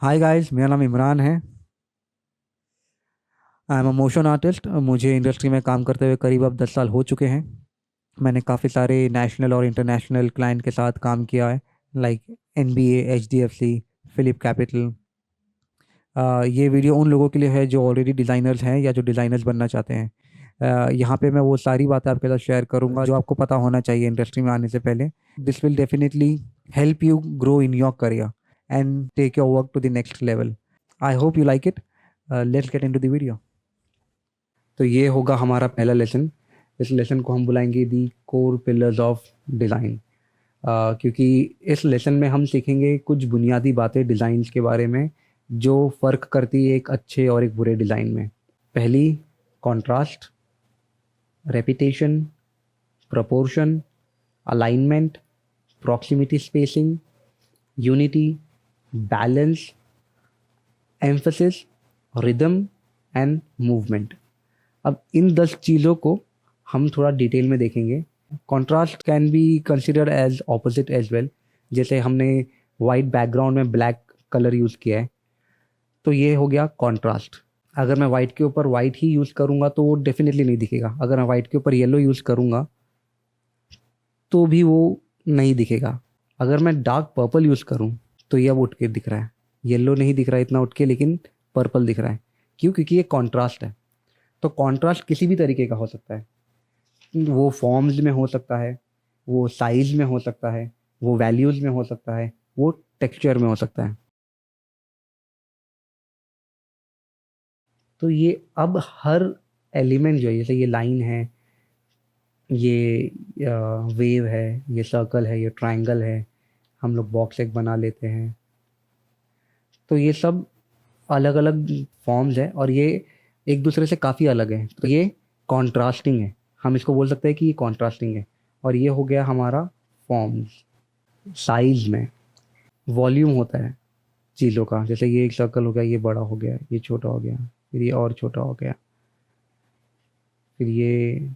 Hi guys, मेरा नाम इमरान है। I am a motion artist. मुझे इंडस्ट्री में काम करते हुए करीब अब 10 साल हो चुके हैं। मैंने काफ़ी सारे नेशनल और इंटरनेशनल क्लाइंट के साथ काम किया है, like NBA, HDFC, Phillip Capital. ये वीडियो उन लोगों के लिए है जो ऑलरेडी डिज़ाइनर्स हैं या जो डिज़ाइनर्स बनना चाहते हैं। यहाँ पे मैं वो सारी बातें आपके साथ शेयर करूँगा जो आपको पता होना चाहिए इंडस्ट्री में आने से पहले। This will definitely help you grow in your career and take your work to the next level. I hope you like it. Let's get into the video. तो ये होगा हमारा पहला लेसन। इस लेसन को हम बुलाएंगे दी कोर पिलर्स ऑफ डिज़ाइन, क्योंकि इस लेसन में हम सीखेंगे कुछ बुनियादी बातें डिज़ाइंस के बारे में जो फ़र्क करती है एक अच्छे और एक बुरे डिज़ाइन में। पहली, contrast, repetition, proportion, alignment, proximity spacing, unity, balance, emphasis, rhythm and movement. अब इन 10 चीज़ों को हम थोड़ा डिटेल में देखेंगे। Contrast can be considered as opposite as well. जैसे हमने वाइट बैकग्राउंड में ब्लैक कलर यूज़ किया है, तो ये हो गया कॉन्ट्रास्ट। अगर मैं वाइट के ऊपर वाइट ही यूज़ करूँगा तो वो डेफिनेटली नहीं दिखेगा। अगर मैं वाइट के ऊपर येलो यूज़ करूँगा तो भी वो नहीं दिखेगा। अगर मैं डार्क पर्पल यूज़ करूँ तो ये अब उठ के दिख रहा है। येलो नहीं दिख रहा है इतना उठ के, लेकिन पर्पल दिख रहा है। क्यों? क्योंकि ये कॉन्ट्रास्ट है। तो कॉन्ट्रास्ट किसी भी तरीके का हो सकता है। वो फॉर्म्स में हो सकता है, वो साइज में हो सकता है, वो वैल्यूज़ में हो सकता है, वो टेक्सचर में हो सकता है। तो ये अब हर एलिमेंट जो है, जैसे ये लाइन है, ये वेव है, ये सर्कल है, ये ट्रायंगल है, हम लोग बॉक्स एक बना लेते हैं। तो ये सब अलग अलग फॉर्म्स है और ये एक दूसरे से काफ़ी अलग है। तो ये कॉन्ट्रास्टिंग है। हम इसको बोल सकते हैं कि ये कॉन्ट्रास्टिंग है। और ये हो गया हमारा फॉर्म्स। साइज में वॉल्यूम होता है चीज़ों का। जैसे ये एक सर्कल हो गया, ये बड़ा हो गया, ये छोटा हो गया, फिर ये और छोटा हो गया, फिर ये।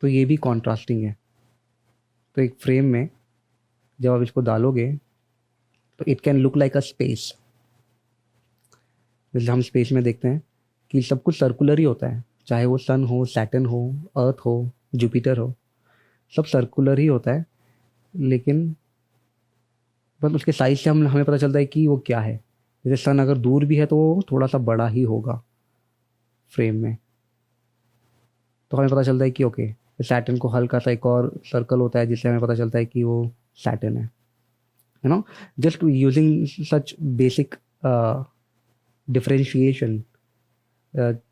तो ये भी कॉन्ट्रास्टिंग है। तो एक फ्रेम में जब आप इसको डालोगे तो it can look like a space. जैसे हम स्पेस में देखते हैं कि सब कुछ सर्कुलर ही होता है, चाहे वो सन हो, सैटर्न हो, अर्थ हो, जुपिटर हो, सब सर्कुलर ही होता है। लेकिन बस उसके साइज से हम हमें पता चलता है कि वो क्या है। जैसे सन अगर दूर भी है तो वो थोड़ा सा बड़ा ही होगा फ्रेम में। तो हमें पता चलता है कि ओके, सैटर्न को हल्का सा एक और सर्कल होता है जिससे हमें पता चलता है कि वो सैटर्न है। Just using such basic differentiation,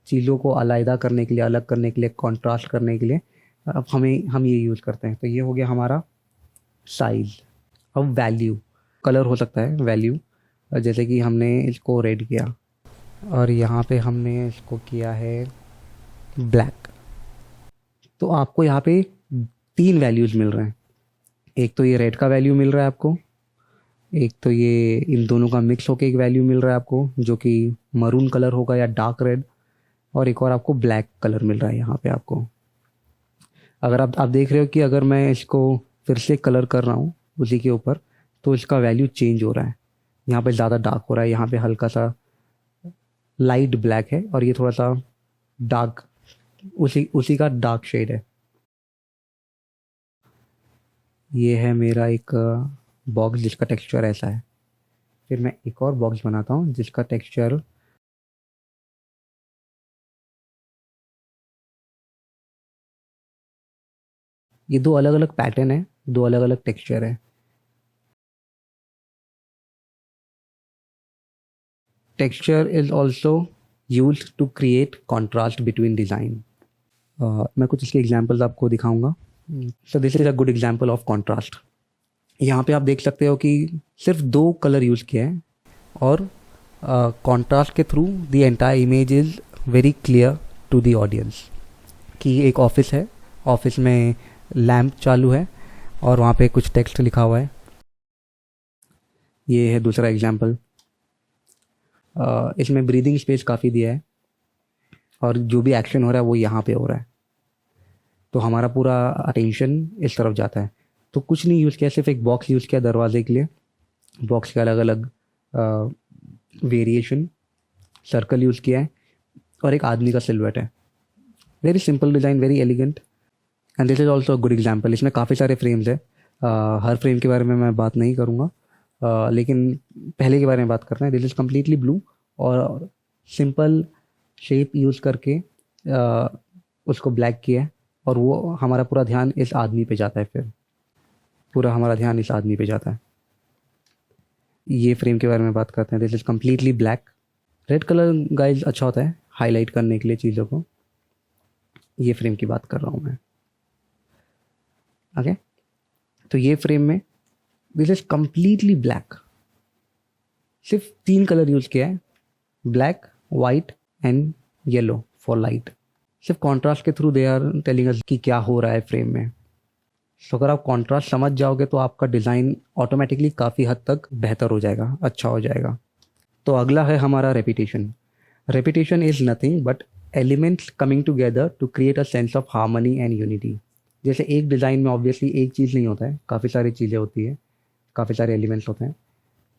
चीज़ों को अलग करने के लिए, अलग करने के लिए, कॉन्ट्रास्ट करने के लिए अब हम ये यूज़ करते हैं। तो ये हो गया हमारा साइज। अब वैल्यू, कलर हो सकता है वैल्यू। जैसे कि हमने इसको रेड किया और यहाँ पे हमने इसको किया है ब्लैक। तो आपको यहाँ पे 3 वैल्यूज़ मिल रहे हैं। एक तो ये रेड का वैल्यू मिल रहा है आपको, एक तो ये इन दोनों का मिक्स होके एक वैल्यू मिल रहा है आपको जो कि मरून कलर होगा या डार्क रेड, और एक और आपको ब्लैक कलर मिल रहा है यहाँ पे आपको। अगर आप देख रहे हो कि अगर मैं इसको फिर से कलर कर रहा हूँ उसी के ऊपर, तो इसका वैल्यू चेंज हो रहा है। यहाँ पे ज़्यादा डार्क हो रहा है, यहाँ पे हल्का सा लाइट ब्लैक है, और ये थोड़ा सा डार्क, उसी उसी का डार्क शेड है। ये है मेरा एक बॉक्स जिसका टेक्सचर ऐसा है। फिर मैं एक और बॉक्स बनाता हूँ जिसका टेक्सचर ये 2 अलग अलग पैटर्न है, 2 अलग अलग टेक्सचर है। Texture is also use to create contrast between design. मैं कुछ इसके एग्जाम्पल्स आपको दिखाऊंगा। So this is a good example of contrast. यहाँ पे आप देख सकते हो कि सिर्फ 2 कलर यूज़ किए हैं, और कॉन्ट्रास्ट के through the entire image is very clear to the audience कि एक ऑफिस है, ऑफिस में लैम्प चालू है और वहाँ पे कुछ टेक्स्ट लिखा हुआ है। ये है दूसरा एग्जाम्पल। इसमें ब्रीदिंग स्पेस काफ़ी दिया है और जो भी एक्शन हो रहा है वो यहाँ पे हो रहा है, तो हमारा पूरा अटेंशन इस तरफ जाता है। तो कुछ नहीं यूज़ किया, सिर्फ एक बॉक्स यूज़ किया दरवाजे के लिए, बॉक्स के अलग अलग वेरिएशन, सर्कल यूज़ किया है और एक आदमी का सिलुएट है। Very simple design, very elegant, and this is also good example. इसमें काफ़ी सारे फ्रेम्स है। हर फ्रेम के बारे में मैं बात नहीं करूँगा, लेकिन पहले के बारे में बात करना है। दिस इज़ कम्प्लीटली ब्लू और सिंपल शेप यूज़ करके उसको ब्लैक किया है, और वो हमारा पूरा ध्यान इस आदमी पे जाता है। फिर पूरा हमारा ध्यान इस आदमी पे जाता है। ये फ्रेम के बारे में बात करते हैं। This is completely black. Red colour guys अच्छा होता है हाईलाइट करने के लिए चीज़ों को। ये फ्रेम की बात कर रहा हूँ मैं। ओके, तो ये फ्रेम में दिस इज़ कम्प्लीटली ब्लैक। सिर्फ 3 कलर यूज़ किया है, black, white and yellow for light. सिर्फ कॉन्ट्रास्ट के through they are telling us कि क्या हो रहा है फ्रेम में। तो अगर आप कॉन्ट्रास्ट समझ जाओगे तो आपका डिज़ाइन ऑटोमेटिकली काफ़ी हद तक बेहतर हो जाएगा, अच्छा हो जाएगा। तो अगला है हमारा repetition. Repetition is nothing but elements coming together to create a sense of harmony and unity. जैसे एक डिज़ाइन में ऑब्वियसली एक चीज़ नहीं होता है, काफ़ी सारी चीज़ें होती है, काफ़ी सारे एलिमेंट्स होते हैं।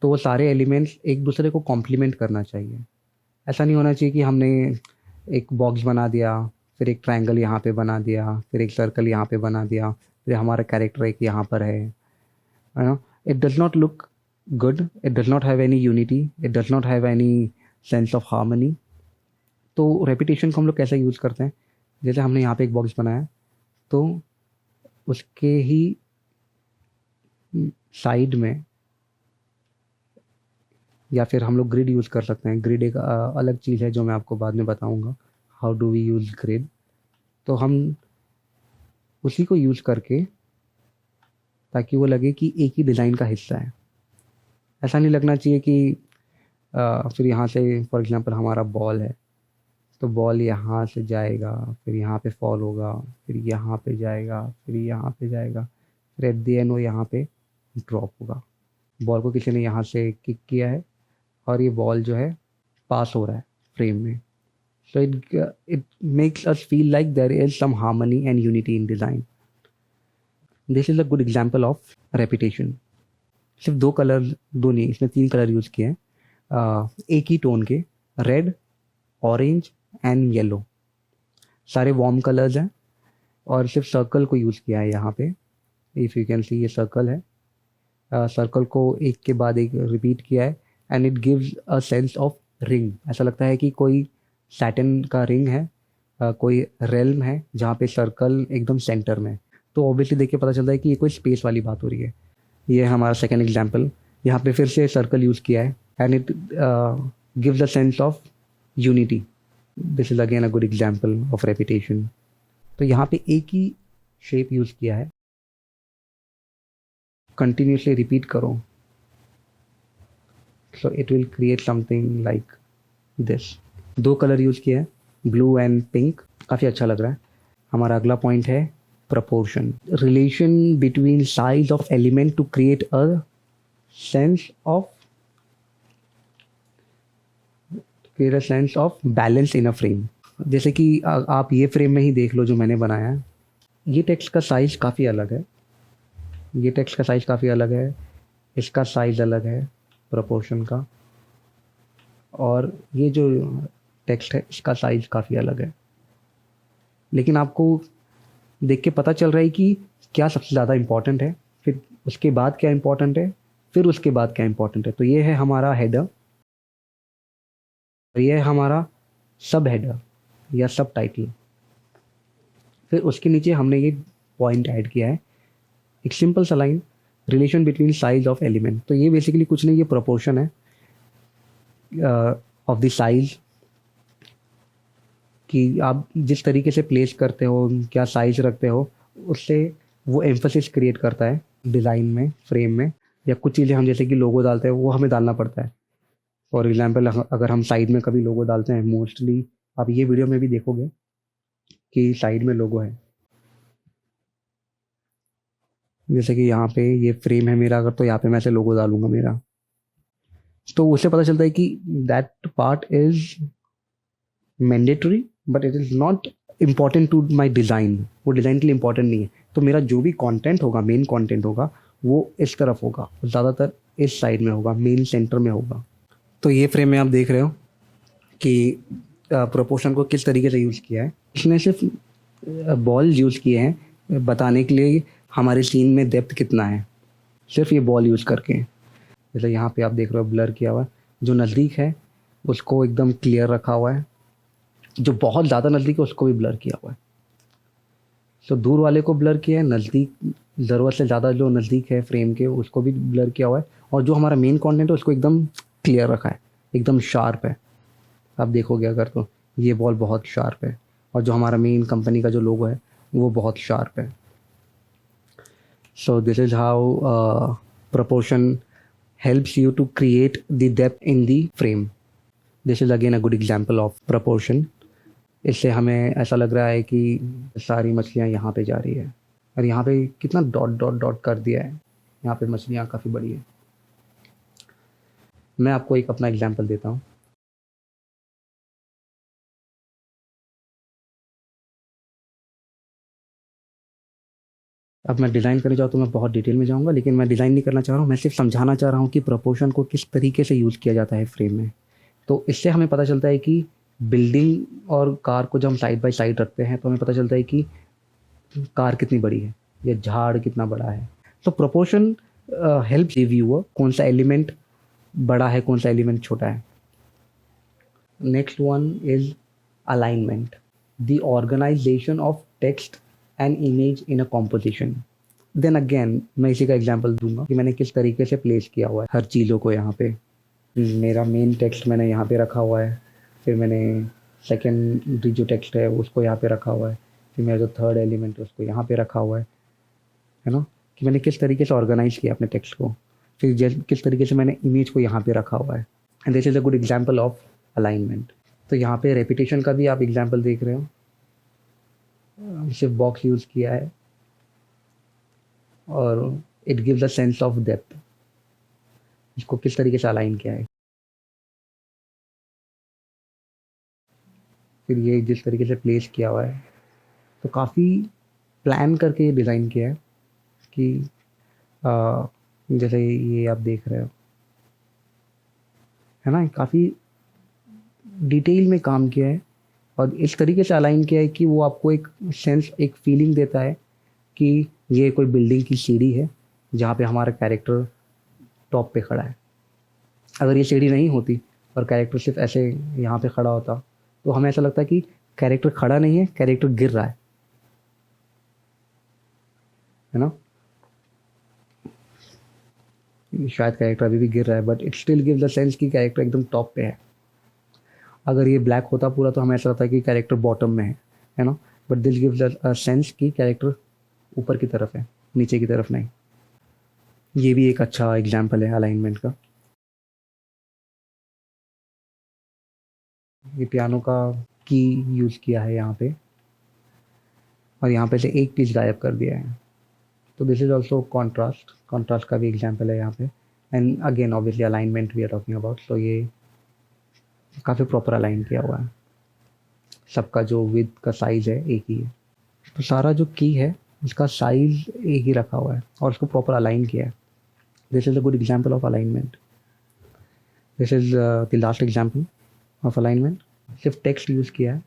तो वो सारे एलिमेंट्स एक दूसरे को कॉम्प्लीमेंट करना चाहिए। ऐसा नहीं होना चाहिए कि हमने एक बॉक्स बना दिया, फिर एक ट्रायंगल यहाँ पे बना दिया, फिर एक सर्कल यहाँ पे बना दिया, फिर हमारा कैरेक्टर एक यहाँ पर है ना। It does not look good, it does not have any unity, it does not have any sense of harmony. तो रेपिटेशन को हम लोग कैसे यूज़ करते हैं, जैसे हमने यहाँ पे एक बॉक्स बनाया तो उसके ही साइड में, या फिर हम लोग ग्रिड यूज़ कर सकते हैं। ग्रिड एक अलग चीज़ है जो मैं आपको बाद में बताऊंगा, how do we use grid. तो हम उसी को यूज़ करके, ताकि वो लगे कि एक ही डिज़ाइन का हिस्सा है। ऐसा नहीं लगना चाहिए कि फिर यहाँ से फॉर एग्जांपल हमारा बॉल है तो बॉल यहाँ से जाएगा, फिर यहाँ पे फॉल होगा, फिर यहाँ पे जाएगा, फिर यहाँ पे जाएगा, फिर एट द एंड वो यहाँ पे ड्रॉप होगा। बॉल को किसी ने यहाँ से किक किया है और ये बॉल जो है पास हो रहा है फ्रेम में। So it makes us feel like there is some harmony and unity in design. This is a good example of repetition. सिर्फ 2 कलर, 2 नहीं, इसमें 3 कलर यूज़ किए हैं एक ही टोन के, रेड, ऑरेंज एंड येलो। सारे वार्म कलर्स हैं और सिर्फ सर्कल को यूज़ किया है यहाँ पे। इफ़ यू कैन सी, ये सर्कल है। सर्कल को एक के बाद एक रिपीट किया है and it gives a sense of ring. ऐसा लगता है कि कोई सैटर्न का रिंग है, कोई रेल्म है जहाँ पे सर्कल एकदम सेंटर में। तो ऑब्वियसली देख के पता चलता है कि ये कोई स्पेस वाली बात हो रही है। ये है हमारा सेकेंड एग्जाम्पल। यहाँ पे फिर से सर्कल यूज़ किया है and it gives a sense of unity. This is again a good example of repetition. तो यहाँ पे एक ही शेप यूज़ किया है, कंटिन्यूसली रिपीट करो, so it will create something like this. 2 colour use किया है, ब्लू एंड पिंक, काफ़ी अच्छा लग रहा है। हमारा अगला पॉइंट है proportion, relation between size of element to create a sense of balance in a frame। जैसे कि आप ये फ्रेम में ही देख लो जो मैंने बनाया है, ये टेक्स्ट का साइज़ काफ़ी अलग है, ये टेक्स्ट का साइज़ काफ़ी अलग है, इसका साइज़ अलग है प्रोपोर्शन का, और ये जो टेक्स्ट है इसका साइज़ काफ़ी अलग है। लेकिन आपको देख के पता चल रहा है कि क्या सबसे ज़्यादा इम्पॉर्टेंट है, फिर उसके बाद क्या इम्पॉर्टेंट है, फिर उसके बाद क्या इम्पॉर्टेंट है। तो ये है हमारा हेडर, ये है हमारा सब हेडर या सब टाइटल। फिर उसके नीचे हमने ये पॉइंट ऐड किया है, एक सिंपल सा line, relation between size of element. तो ये बेसिकली कुछ नहीं, ये प्रोपोर्शन है ऑफ द साइज, कि आप जिस तरीके से प्लेस करते हो, क्या साइज रखते हो, उससे वो एम्फसिस क्रिएट करता है डिज़ाइन में, फ्रेम में। या कुछ चीज़ें हम जैसे कि लोगो डालते हैं वो हमें डालना पड़ता है। फॉर एग्जांपल अगर हम साइड में कभी लोगो डालते हैं, मोस्टली आप ये वीडियो में भी देखोगे कि साइड में लोगो है। जैसे कि यहाँ पे ये फ्रेम है मेरा, अगर तो यहाँ पे मैं ऐसे लोगो डालूंगा मेरा, तो उससे पता चलता है कि that part is mandatory but it is not important to my design. वो डिज़ाइन के लिए इम्पॉर्टेंट नहीं है। तो मेरा जो भी कंटेंट होगा, मेन कंटेंट होगा, वो इस तरफ होगा, ज़्यादातर इस साइड में होगा, मेन सेंटर में होगा। तो ये फ्रेम में आप देख रहे हो कि प्रोपोर्शन को किस तरीके से यूज़ किया है। इसने सिर्फ बॉल यूज़ किए हैं बताने के लिए हमारे सीन में डेप्थ कितना है, सिर्फ ये बॉल यूज़ करके। जैसे यहाँ पे आप देख रहे हो ब्लर किया हुआ है, जो नज़दीक है उसको एकदम क्लियर रखा हुआ है, जो बहुत ज़्यादा नज़दीक है उसको भी ब्लर किया हुआ है। तो दूर वाले को ब्लर किया है, नज़दीक ज़रूरत से ज़्यादा जो नज़दीक है फ्रेम के उसको भी ब्लर किया हुआ है, और जो हमारा मेन कंटेंट है उसको एकदम क्लियर रखा है, एकदम शार्प है। आप देखोगे अगर तो ये बॉल बहुत शार्प है, और जो हमारा मेन कंपनी का जो लोगो है वो बहुत शार्प है। So this is how proportion helps you to create the depth in the frame. This is again a good example of proportion. इससे हमें ऐसा लग रहा है कि सारी मछलियाँ यहाँ पे जा रही है, और यहाँ पे कितना डॉट डॉट डॉट कर दिया है, यहाँ पे मछलियाँ काफ़ी बड़ी है। मैं आपको एक अपना एग्जांपल देता हूँ। अब मैं डिज़ाइन करने जाऊँ तो मैं बहुत डिटेल में जाऊँगा, लेकिन मैं डिज़ाइन नहीं करना चाह रहा हूँ, मैं सिर्फ समझाना चाह रहा हूँ कि प्रोपोर्शन को किस तरीके से यूज़ किया जाता है फ्रेम में। तो इससे हमें पता चलता है कि बिल्डिंग और कार को जब हम साइड बाय साइड रखते हैं तो हमें पता चलता है कि कार कितनी बड़ी है या झाड़ कितना बड़ा है। तो प्रोपोर्शन हेल्प द व्यूअर कौन सा एलिमेंट बड़ा है, कौन सा एलिमेंट छोटा है। Next one is alignment, the organisation of text and image in a composition. Then again मैं इसी का एग्जांपल दूंगा कि मैंने किस तरीके से प्लेस किया हुआ है हर चीज़ों को। यहाँ पे मेरा मेन टेक्स्ट मैंने यहाँ पे रखा हुआ है, फिर मैंने सेकेंडरी जो टेक्स्ट है उसको यहाँ पे रखा हुआ है, फिर मेरा जो थर्ड एलिमेंट है उसको यहाँ पे रखा हुआ है ना, कि मैंने किस तरीके से ऑर्गेनाइज किया अपने टेक्स्ट को। फिर जैसे किस तरीके से मैंने इमेज को यहाँ पे रखा हुआ है, and this is a good example of alignment. तो यहाँ पे रेपिटेशन का भी आप एग्जांपल देख रहे हो, सिर्फ बॉक्स यूज़ किया है और it gives a sense of depth, इसको किस तरीके से अलाइन किया है। फिर ये जिस तरीके से प्लेस किया हुआ है, तो काफ़ी प्लान करके डिज़ाइन किया है कि जैसे ये आप देख रहे हो है ना, काफ़ी डिटेल में काम किया है और इस तरीके से अलाइन किया है कि वो आपको एक सेंस, एक फीलिंग देता है कि ये कोई बिल्डिंग की सीढ़ी है जहाँ पे हमारा कैरेक्टर टॉप पे खड़ा है। अगर ये सीढ़ी नहीं होती और कैरेक्टर सिर्फ ऐसे यहाँ पे खड़ा होता तो हमें ऐसा लगता है कि कैरेक्टर खड़ा नहीं है, कैरेक्टर गिर रहा है ना। शायद कैरेक्टर अभी भी गिर रहा है, but it still gives the sense कि कैरेक्टर एकदम टॉप पे है। अगर ये ब्लैक होता पूरा तो हमें ऐसा लगता है कि कैरेक्टर बॉटम में है ना, but this gives a sense कि कैरेक्टर ऊपर की तरफ है, नीचे की तरफ नहीं। ये भी एक अच्छा एग्जाम्पल है अलाइनमेंट का। ये पियानो का की यूज़ किया है यहाँ पे, और यहाँ पे से एक चीज़ गायब कर दिया है, तो this is also contrast, contrast का भी एग्जाम्पल है यहाँ पे। And again obviously alignment we are talking about, तो ये काफ़ी प्रॉपर अलाइन किया हुआ है, सबका जो विद का साइज़ है एक ही है। तो सारा जो की है उसका साइज़ एक ही रखा हुआ है और उसको प्रॉपर अलाइन किया है। This is a good example of alignment. This is the last example of alignment. सिर्फ टेक्स्ट यूज़ किया है,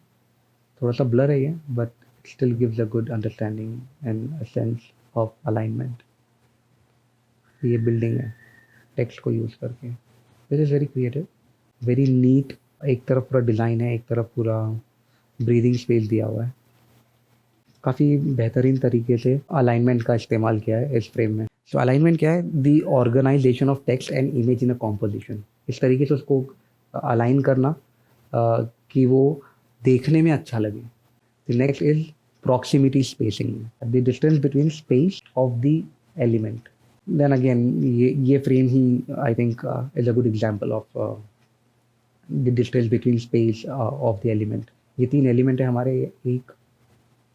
थोड़ा सा ब्लर है ये, but still gives a good understanding and a sense of alignment. ये बिल्डिंग है टेक्स्ट को यूज़ करके। This is very creative, very neat. एक तरफ पूरा डिज़ाइन है, एक तरफ पूरा ब्रीदिंग स्पेस दिया हुआ है। काफ़ी बेहतरीन तरीके से अलाइनमेंट का इस्तेमाल किया है इस फ्रेम में। सो अलाइनमेंट क्या है? The organization of text and image in a composition. इस तरीके से उसको अलाइन करना कि वो देखने में अच्छा लगे। The next is proximity spacing, the distance between space of the element. Then again ये फ्रेम ही I think is a good example of the distance between space of the element. ये तीन एलिमेंट है हमारे, 1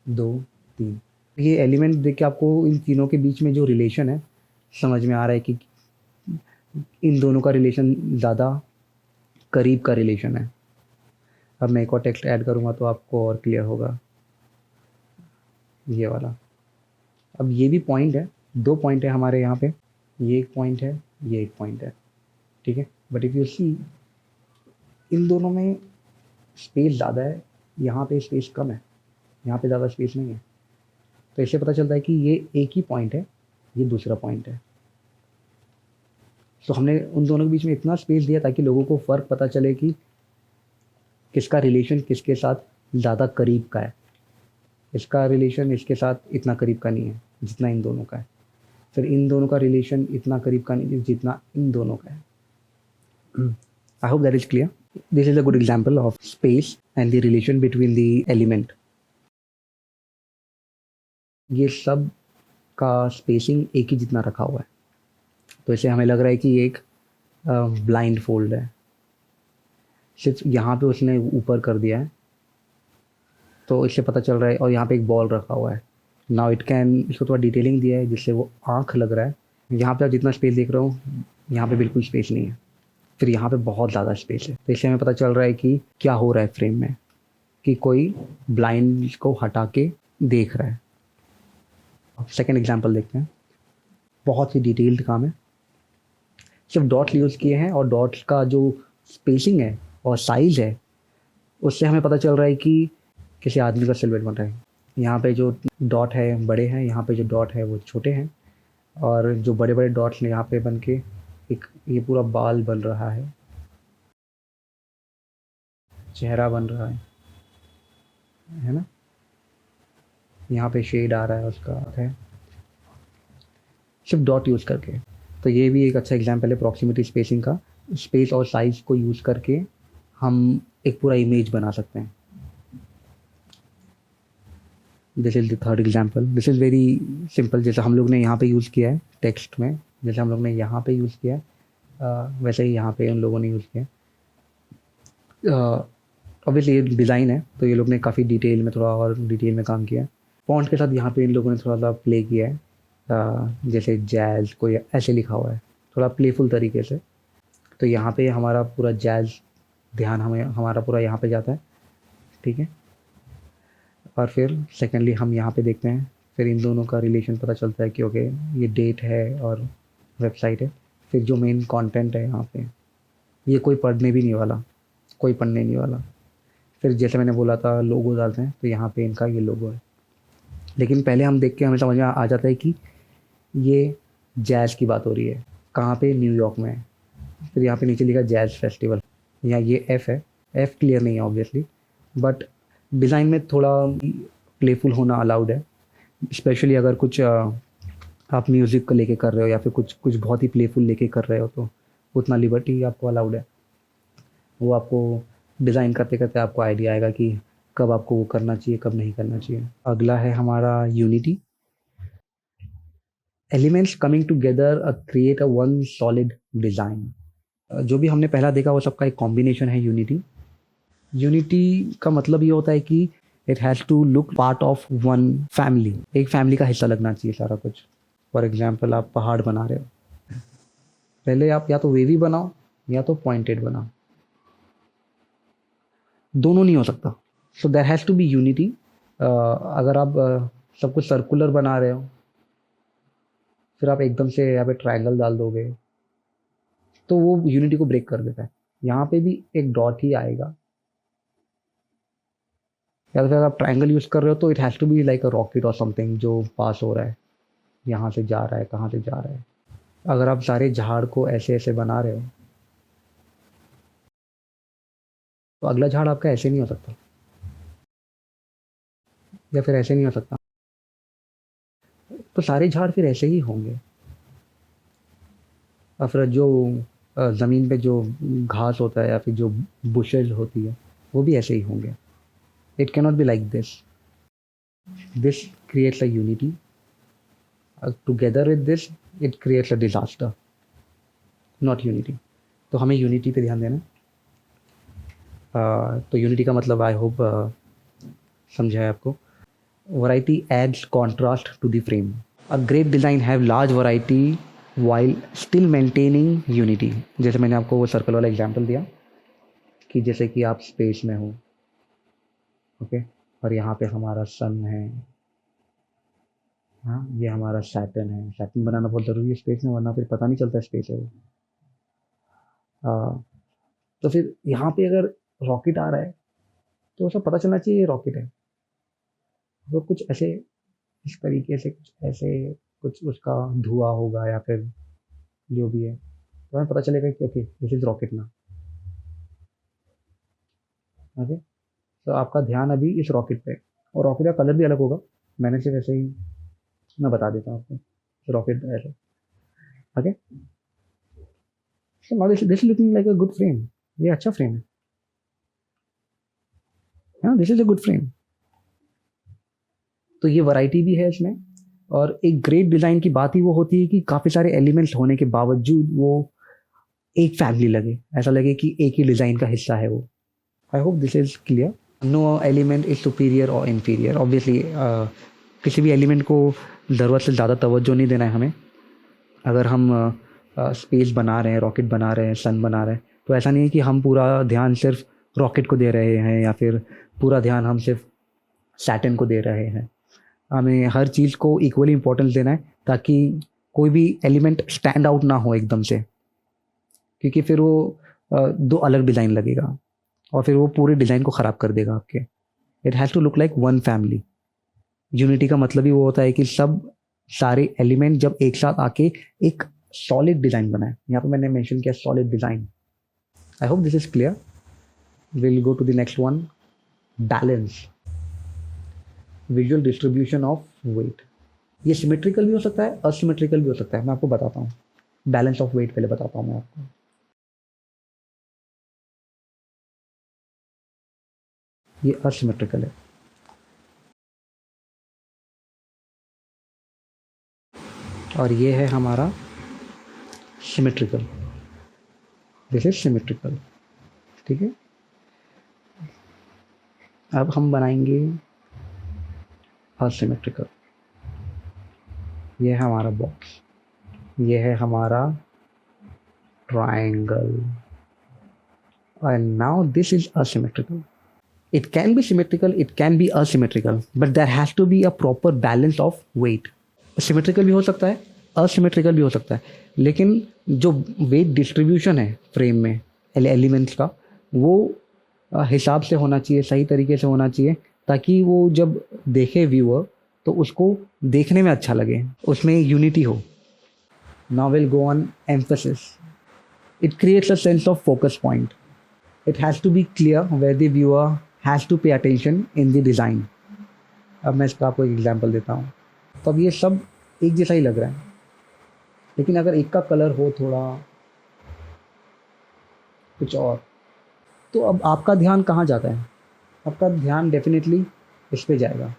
2 3। ये एलिमेंट देख के आपको इन तीनों के बीच में जो रिलेशन है समझ में आ रहा है कि इन दोनों का रिलेशन ज़्यादा करीब का रिलेशन है। अब मैं एक और टेक्स्ट ऐड करूँगा तो आपको और क्लियर होगा, ये वाला। अब ये भी पॉइंट है 2 पॉइंट है हमारे यहाँ पे, ये एक पॉइंट है, ये एक पॉइंट है, ठीक है। बट इफ़ यू सी, इन दोनों में स्पेस ज़्यादा है, यहाँ पे स्पेस कम है, यहाँ पे ज़्यादा स्पेस नहीं है। तो इससे पता चलता है कि ये एक ही पॉइंट है, ये दूसरा पॉइंट है। तो हमने उन दोनों के बीच में इतना स्पेस दिया ताकि लोगों को फ़र्क पता चले कि किसका रिलेशन किसके साथ ज़्यादा करीब का है। इसका रिलेशन इसके साथ इतना करीब का नहीं है जितना इन दोनों का है, फिर इन दोनों का रिलेशन इतना करीब का नहीं है जितना इन दोनों का है। I hope that is clear. This is a good example of space and the relation between the element. ये सब का स्पेसिंग एक ही जितना रखा हुआ है, तो इससे हमें लग रहा है कि ये एक ब्लाइंड फोल्ड है। सिर्फ यहाँ पे उसने ऊपर कर दिया है, तो इससे पता चल रहा है। और यहाँ पे एक बॉल रखा हुआ है। नाउ इट कैन, इसको थोड़ा डिटेलिंग दिया है जिससे वो आँख लग रहा है। यहाँ पे आप जितना स्पेस देख रहे हो, यहाँ पे बिल्कुल स्पेस नहीं है, फिर यहाँ पे बहुत ज़्यादा स्पेस है। तो इससे हमें पता चल रहा है कि क्या हो रहा है फ्रेम में, कि कोई ब्लाइंड को हटा के देख रहा है। अब सेकेंड एग्जाम्पल देखते हैं, बहुत ही डिटेल्ड काम है। सिर्फ डॉट्स यूज़ किए हैं और डॉट्स का जो स्पेसिंग है और साइज़ है, उससे हमें पता चल रहा है कि किसी आदमी का सिलुएट बन रहा है। यहाँ पे जो डॉट है बड़े हैं, यहाँ पे जो डॉट है वो छोटे हैं, और जो बड़े बड़े डॉट्स ने यहाँ पे बन के एक ये पूरा बाल बन रहा है, चेहरा बन रहा है ना। यहाँ पे शेड आ रहा है उसका है, सिर्फ डॉट यूज़ करके। तो ये भी एक अच्छा एग्जांपल है प्रॉक्सिमिटी स्पेसिंग का। स्पेस और साइज़ को यूज़ करके हम एक पूरा इमेज बना सकते हैं। This is the third example. This is very simple. जैसे हम लोग ने यहाँ पे यूज़ किया है टेक्स्ट में, जैसे हम लोग ने यहाँ पे यूज़ किया है, वैसे ही यहाँ पे उन लोगों ने यूज़ किया है। ऑब्वियसली ये डिज़ाइन है, तो ये लोग ने काफ़ी डिटेल में, थोड़ा और डिटेल में काम किया है। फॉन्ट के साथ यहाँ पे इन लोगों ने थोड़ा सा प्ले किया है, जैसे जैज़ कोई ऐसे लिखा हुआ है, थोड़ा प्लेफुल तरीके से। तो यहाँ पे हमारा पूरा जैज़ ध्यान हमारा पूरा यहाँ पे जाता है, ठीक है। और फिर सेकेंडली हम यहाँ पे देखते हैं, फिर इन दोनों का रिलेशन पता चलता है कि ओके ये डेट है और वेबसाइट है। फिर जो मेन कंटेंट है यहाँ पे, ये कोई पढ़ने भी नहीं वाला, कोई पढ़ने नहीं वाला। फिर जैसे मैंने बोला था लोगो डालते हैं, तो यहाँ पे इनका ये लोगो है। लेकिन पहले हम देख के हमें समझ में आ जाता है कि ये जैज़ की बात हो रही है। कहाँ पे? न्यूयॉर्क में है। फिर यहाँ पे नीचे लिखा जैज़ फेस्टिवल, यहाँ ये एफ़ है। एफ़ क्लियर नहीं है ऑब्वियसली, बट डिज़ाइन में थोड़ा प्लेफुल होना अलाउड है। स्पेशली अगर कुछ आप म्यूज़िक को लेके कर रहे हो या फिर कुछ कुछ बहुत ही प्लेफुल लेके कर रहे हो, तो उतना लिबर्टी आपको अलाउड है। वो आपको डिज़ाइन करते करते आपको आइडिया आएगा कि कब आपको वो करना चाहिए, कब नहीं करना चाहिए। अगला है हमारा unity. Elements coming together create a one solid design. जो भी हमने पहला देखा वो सबका एक कॉम्बिनेशन है यूनिटी। यूनिटी का मतलब ये होता है कि it has to look part of one family. एक फैमिली का हिस्सा लगना चाहिए सारा कुछ। फॉर एग्जाम्पल आप पहाड़ बना रहे हो, पहले आप या तो वेवी बनाओ या तो पॉइंटेड बनाओ, दोनों नहीं हो सकता। So there has to be unity. अगर आप सब कुछ सर्कुलर बना रहे हो, फिर आप एकदम से यहाँ पे ट्रायंगल डाल दोगे, तो वो यूनिटी को ब्रेक कर देता है। यहाँ पे भी एक डॉट ही आएगा, या फिर आप ट्रायंगल यूज़ कर रहे हो तो it has to be like a rocket और समथिंग जो पास हो रहा है, यहाँ से जा रहा है, कहाँ से जा रहा है। अगर आप सारे झाड़ को ऐसे ऐसे बना रहे हो, तो अगला झाड़ आपका ऐसे नहीं हो सकता, या फिर ऐसे नहीं हो सकता, तो सारे झाड़ फिर ऐसे ही होंगे। और फिर जो ज़मीन पे जो घास होता है या फिर जो बुशेज होती है, वो भी ऐसे ही होंगे। It cannot be like this. This creates a unity. Together with this it creates a disaster, not unity. तो हमें यूनिटी पे ध्यान देना। तो यूनिटी का मतलब आई होप समझा है आपको। Variety adds contrast to the frame. A great design have large variety while still maintaining unity. जैसे मैंने आपको वो सर्कल वाला एग्जांपल दिया कि जैसे कि आप स्पेस में हो, ओके, और यहाँ पे हमारा सन है, हाँ, ये हमारा सैटर्न है। सैटर्न बनाना बहुत ज़रूरी है स्पेस में, वरना फिर पता नहीं चलता स्पेस है वो। हाँ, तो फिर यहाँ पे अगर रॉकेट आ रहा है तो उसे पता चलना चाहिए ये रॉकेट है। वो कुछ ऐसे इस तरीके से, कुछ ऐसे, कुछ उसका धुआं होगा या फिर जो भी है, तो हमें पता चलेगा कि ओके दिस इज रॉकेट ना। ओके, तो आपका ध्यान अभी इस रॉकेट पे है, और रॉकेट का कलर भी अलग होगा। मैंने सिर्फ ऐसे ही मैं बता देता हूँ आपको, रॉकेट ऐसे। Okay, so now this looking like a good frame. ये अच्छा फ्रेम है। हाँ, this is a good frame. तो ये वैरायटी भी है इसमें। और एक ग्रेट डिज़ाइन की बात ही वो होती है कि काफ़ी सारे एलिमेंट्स होने के बावजूद वो एक फैमिली लगे, ऐसा लगे कि एक ही डिज़ाइन का हिस्सा है वो। I hope this is clear. No element is superior और इन्फीरियर ऑब्वियसली। किसी भी एलिमेंट को ज़रूरत से ज़्यादा तवज्जो नहीं देना है हमें। अगर हम स्पेस बना रहे हैं, रॉकेट बना रहे हैं, सन बना रहे हैं, तो ऐसा नहीं है कि हम पूरा ध्यान सिर्फ रॉकेट को दे रहे हैं या फिर पूरा ध्यान हम सिर्फ सैटर्न को दे रहे हैं। हमें हर चीज़ को इक्वली इम्पोर्टेंस देना है, ताकि कोई भी एलिमेंट स्टैंड आउट ना हो एकदम से, क्योंकि फिर वो दो अलग डिज़ाइन लगेगा और फिर वो पूरे डिज़ाइन को ख़राब कर देगा आपके। It has to look like one family. Unity का मतलब ही वो होता है कि सब सारे एलिमेंट जब एक साथ आके एक सॉलिड डिज़ाइन बनाए। यहाँ पे मैंने मेंशन किया solid design. I hope this is clear. Will go to the next one, balance, visual distribution of weight. ये सिमेट्रिकल भी हो सकता है, असिमेट्रिकल भी हो सकता है। मैं आपको बताता हूँ, बैलेंस ऑफ वेट पहले बताता हूँ मैं आपको। ये असिमेट्रिकल है, और ये है हमारा सिमेट्रिकल। This is symmetrical. ठीक है, अब हम बनाएंगे असिमेट्रिकल। ये है हमारा बॉक्स, ये है हमारा triangle, and now this is asymmetrical. It can be symmetrical, it can be asymmetrical, but there has to be a proper balance of weight. Symmetrical भी हो सकता है, asymmetrical भी हो सकता है, लेकिन जो weight distribution है फ्रेम में एलिमेंट्स का, वो हिसाब से होना चाहिए, सही तरीके से होना चाहिए, ताकि वो जब देखे व्यूअर तो उसको देखने में अच्छा लगे, उसमें यूनिटी हो। Now we'll go on emphasis. It creates a sense of focus point. It has to be clear where the viewer has to pay attention in the design. अब मैं इसका आपको एक एग्जांपल देता हूँ। तो अब ये सब एक जैसा ही लग रहा है, लेकिन अगर एक का कलर हो थोड़ा कुछ और, तो अब आपका ध्यान कहाँ जाता है? आपका ध्यान डेफिनेटली इस पे जाएगा,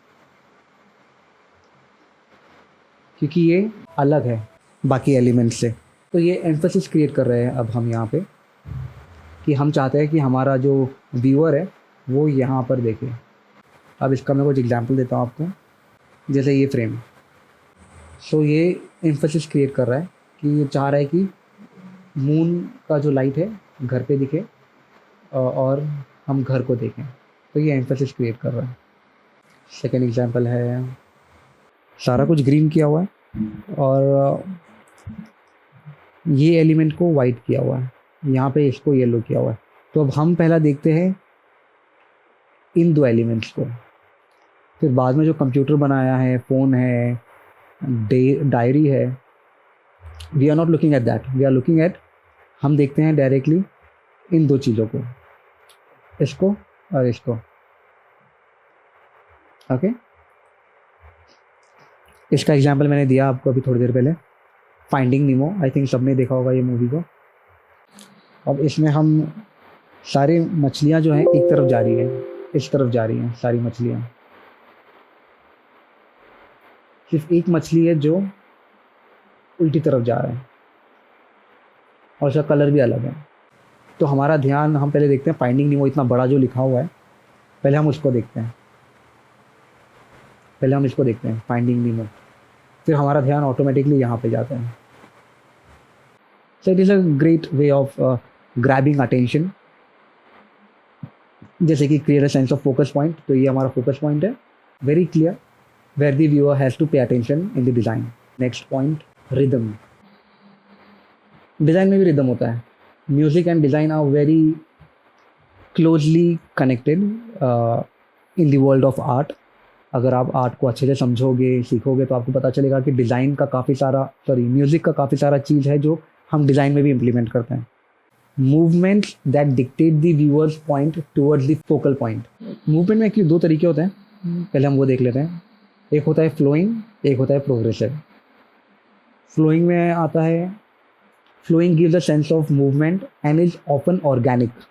क्योंकि ये अलग है बाकी एलिमेंट से। तो ये एम्फेसिस क्रिएट कर रहे हैं अब हम यहाँ पे, कि हम चाहते हैं कि हमारा जो व्यूअर है वो यहाँ पर देखे। अब इसका मैं कुछ एग्जांपल देता हूँ आपको। जैसे ये फ्रेम, सो ये एम्फेसिस क्रिएट कर रहा है कि ये चाह रहा है कि मून का जो लाइट है घर पे दिखे और हम घर को देखें, तो ये एम्फेसिस क्रिएट कर रहा है। सेकेंड एग्जांपल है, सारा कुछ ग्रीन किया हुआ है और ये एलिमेंट को वाइट किया हुआ है, यहाँ पे इसको येलो किया हुआ है। तो अब हम पहला देखते हैं इन दो एलिमेंट्स को, फिर बाद में जो कंप्यूटर बनाया है, फ़ोन है, डायरी है, we are not looking at that, we are looking at, हम देखते हैं डायरेक्टली इन दो चीज़ों को, इसको और इसको। ओके, इसका एग्जांपल मैंने दिया आपको अभी थोड़ी देर पहले, फाइंडिंग नीमो। आई थिंक सबने देखा होगा ये मूवी को। अब इसमें हम सारी मछलियाँ जो हैं एक तरफ जा रही हैं, इस तरफ जा रही हैं सारी मछलियाँ, सिर्फ एक मछली है जो उल्टी तरफ जा रहा है और उसका कलर भी अलग है। तो हमारा ध्यान, हम पहले देखते हैं फाइंडिंग नीमो, इतना बड़ा जो लिखा हुआ है, पहले हम उसको देखते हैं, पहले हम इसको देखते हैं फाइंडिंग नीमो, फिर हमारा ध्यान ऑटोमेटिकली यहाँ पे जाता है। So it is a great way of grabbing attention, जैसे कि create a sense of focus point. तो ये हमारा फोकस पॉइंट है, very clear. where the viewer has to pay attention in the design. Next point, rhythm. Design में भी rhythm होता है. Music and design are very closely connected in the world of art. अगर आप art को अच्छे से समझोगे, सीखोगे, तो आपको पता चलेगा कि डिज़ाइन का काफ़ी सारा म्यूज़िक का काफ़ी सारा चीज़ है जो हम डिज़ाइन में भी इम्प्लीमेंट करते हैं. Movements that dictate the viewers point towards the focal point. Movement में एक्चुअली दो तरीके होते हैं, पहले हम वो देख लेते हैं. एक होता है फ्लोइंग, एक होता है प्रोग्रेसिव. फ्लोइंग में आता है, flowing gives a sense of movement and is often organic.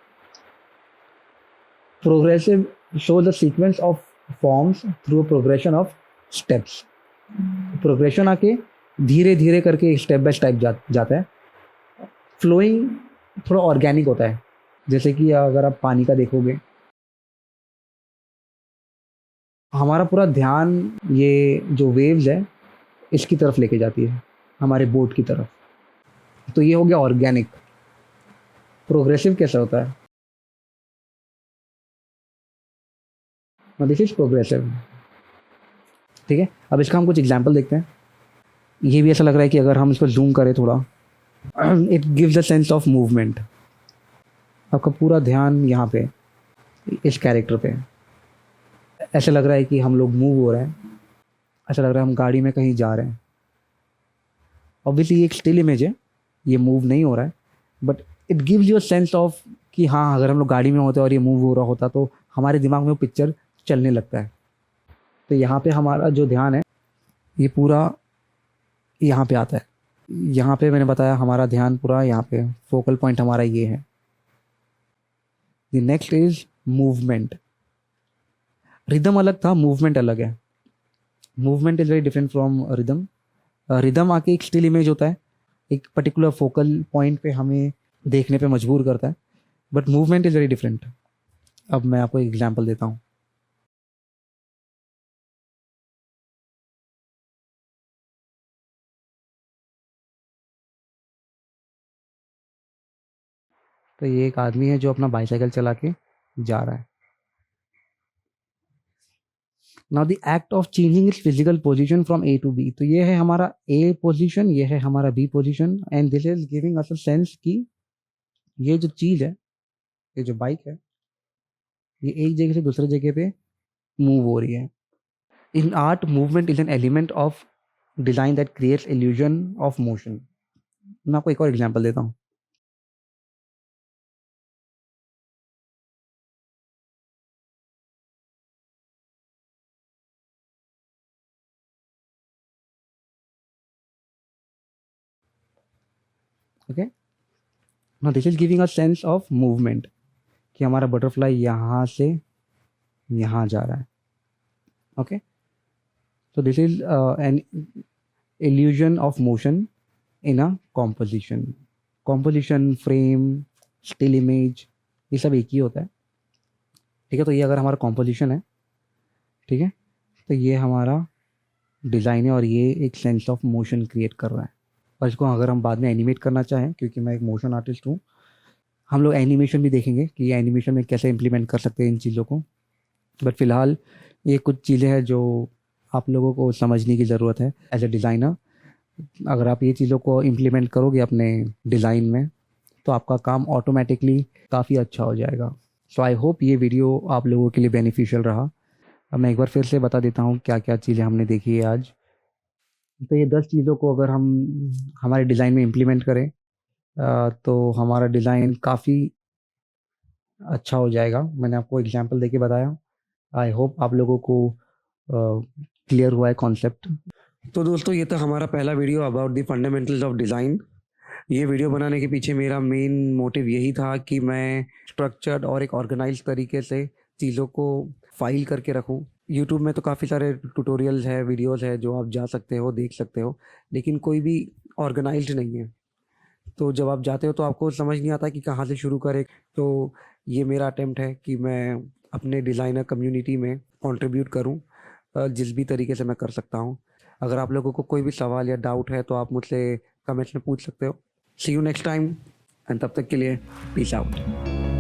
Progressive shows a sequence of forms through a progression of steps. Progression आके धीरे धीरे करके स्टेप बाय स्टेप जाता है. फ्लोइंग थोड़ा ऑर्गेनिक होता है. जैसे कि अगर आप पानी का देखोगे, हमारा पूरा ध्यान ये जो वेव्स है इसकी तरफ लेके जाती है, हमारे बोट की तरफ. तो ये हो गया ऑर्गेनिक. प्रोग्रेसिव कैसा होता है? This is progressive. ठीक है, अब इसका हम कुछ एग्जांपल देखते हैं. ये भी ऐसा लग रहा है कि अगर हम इसको जूम करें थोड़ा, it gives a sense of movement. आपका पूरा ध्यान यहाँ पे इस कैरेक्टर पे. ऐसा लग रहा है कि हम लोग मूव हो रहे हैं, ऐसा लग रहा है हम गाड़ी में कहीं जा रहे हैं. ऑब्वियसली ये एक स्टिल इमेज है, ये मूव नहीं हो रहा है, but it gives you a sense of कि हाँ, अगर हम लोग गाड़ी में होते और ये मूव हो रहा होता तो हमारे दिमाग में वो पिक्चर चलने लगता है. तो यहाँ पे हमारा जो ध्यान है ये पूरा यहाँ पे आता है. यहाँ पे मैंने बताया हमारा ध्यान पूरा यहाँ पे, फोकल पॉइंट हमारा ये है. The next is movement. Rhythm अलग था, मूवमेंट अलग है. Movement is very different from rhythm. Rhythm आके एक स्टिल इमेज होता है, एक पर्टिकुलर फोकल पॉइंट पे हमें देखने पे मजबूर करता है, but movement is very different. अब मैं आपको एक एग्जांपल देता हूँ. तो ये एक आदमी है जो अपना बाइसाइकिल चला के जा रहा है. Now the act of changing its physical position from A to B. तो ये है हमारा ए पोजीशन, ये है हमारा B position, and this is giving us a sense कि ये जो चीज़ है, ये जो बाइक है, ये एक जगह से दूसरे जगह पे मूव हो रही है. इन art, movement is an element of design that creates illusion of motion. मैं आपको एक और एग्जांपल देता हूँ. Okay, now this is giving a sense of movement कि हमारा बटरफ्लाई यहाँ से यहाँ जा रहा है. Okay, so this is an illusion of motion in a composition. composition, frame, still image, ये सब एक ही होता है. ठीक है, तो ये अगर हमारा composition है, ठीक है, तो ये हमारा डिज़ाइन है और ये एक सेंस ऑफ मोशन क्रिएट कर रहा है. और इसको अगर हम बाद में एनिमेट करना चाहें, क्योंकि मैं एक मोशन आर्टिस्ट हूँ, हम लोग एनिमेशन भी देखेंगे कि ये एनिमेशन में कैसे इम्प्लीमेंट कर सकते हैं इन चीज़ों को. बट फ़िलहाल ये कुछ चीज़ें हैं जो आप लोगों को समझने की ज़रूरत है एज ए डिज़ाइनर. अगर आप ये चीज़ों को इम्प्लीमेंट करोगे अपने डिज़ाइन में, तो आपका काम ऑटोमेटिकली काफ़ी अच्छा हो जाएगा. सो आई होप ये वीडियो आप लोगों के लिए बेनिफिशियल रहा. अब मैं एक बार फिर से बता देता हूँ क्या क्या चीज़ें हमने देखी है आज. तो ये 10 चीज़ों को अगर हम हमारे डिज़ाइन में इम्प्लीमेंट करें, तो हमारा डिज़ाइन काफ़ी अच्छा हो जाएगा. मैंने आपको एग्जांपल देके बताया. आई होप आप लोगों को क्लियर हुआ है कॉन्सेप्ट. तो दोस्तों, ये था हमारा पहला video about the fundamentals of design. ये वीडियो बनाने के पीछे मेरा मेन मोटिव यही था कि मैं स्ट्रक्चर्ड और एक ऑर्गेनाइज तरीके से चीज़ों को फाइल करके रखूं. यूट्यूब में तो काफ़ी सारे ट्यूटोरियल्स है, वीडियोस है जो आप जा सकते हो, देख सकते हो, लेकिन कोई भी ऑर्गेनाइज्ड नहीं है. तो जब आप जाते हो तो आपको समझ नहीं आता कि कहाँ से शुरू करें. तो ये मेरा अटेम्प्ट है कि मैं अपने डिज़ाइनर कम्युनिटी में कंट्रीब्यूट करूं जिस भी तरीके से मैं कर सकता हूं. अगर आप लोगों को कोई भी सवाल या डाउट है तो आप मुझसे कमेंट्स में पूछ सकते हो. सी यू नेक्स्ट टाइम, एंड तब तक के लिए पीस आउट.